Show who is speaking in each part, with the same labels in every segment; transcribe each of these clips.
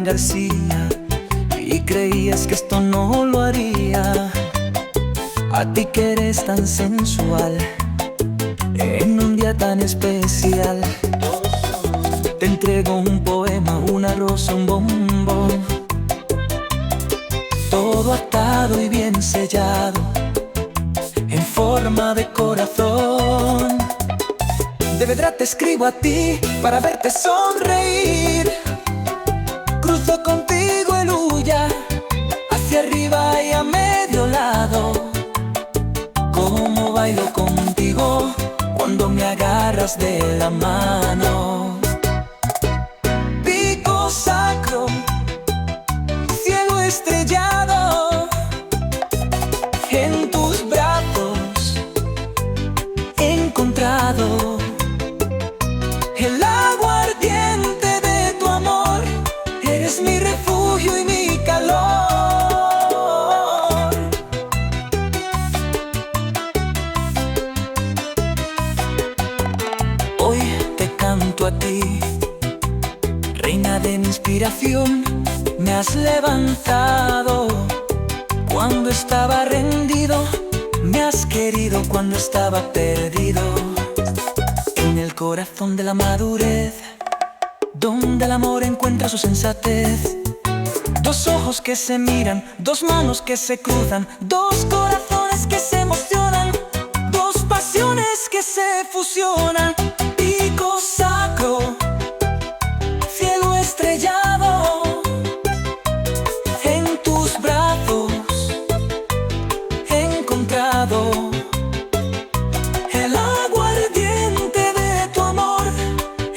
Speaker 1: García, y creías que esto no lo haría. A ti que eres tan sensual, en un día tan especial, te entrego un poema, una rosa, un bombón, todo atado y bien sellado, en forma de corazón. De verdad te escribo a ti para verte sonreír. Cruzo contigo el Ulla, hacia arriba y a medio lado. Como bailo contigo cuando me agarras de la mano. Pico sacro, cielo estrellado, en tus brazos he encontrado el agua ardiente de tu amor. Eres mi refugio y mi calor. Hoy te canto a ti, reina de mi inspiración. Me has levantado cuando estaba rendido, me has querido cuando estaba perdido. En el corazón de la madurez, donde el amor encuentra su sensatez. Dos ojos que se miran, dos manos que se cruzan, dos corazones que se emocionan, dos pasiones que se fusionan. Pico sacro, cielo estrellado, en tus brazos he encontrado el agua ardiente de tu amor.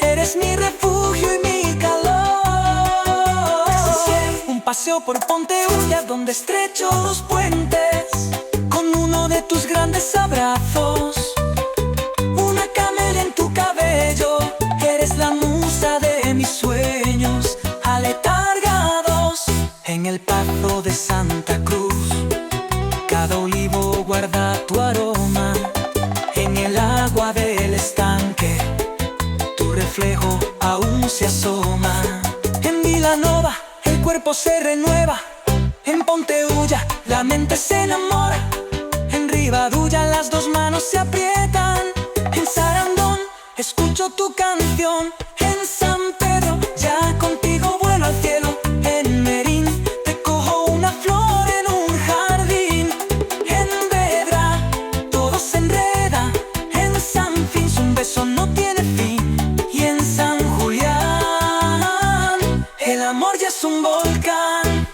Speaker 1: Eres mi refugio y mi calor. Un paseo por Ponte Ulla donde estrecho los puentes con uno de tus grandes abrazos. Una camelia en tu cabello, eres la musa de mis sueños aletargados. En el Pazo de Santa Cruz, cada olivo guarda tu aroma. En el agua del estanque, tu reflejo aún se asoma. En Vilanova el cuerpo se renueva, en Ponte Ulla la mente se enamora. En Ribadulla las dos manos se aprietan. En Sarandón escucho tu canción. En San Pedro ya contigo vuelo al cielo. En Merín te cojo una flor en un jardín. En Vedra todo se enreda. En San Finso un beso no tiene fin. Y en San Julián el amor ya es un volcán.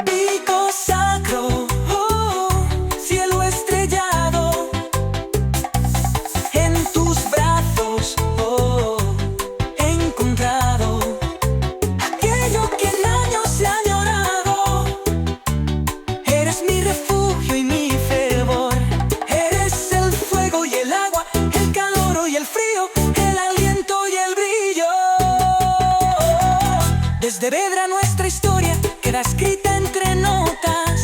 Speaker 1: Pico sacro, cielo estrellado, en tus brazos he encontrado aquello que en años se ha añorado. Eres mi refugio y mi fervor. Eres el fuego y el agua, el calor y el frío, el aliento y el brillo. Desde Vedra nuestra historia queda escrita entre notas.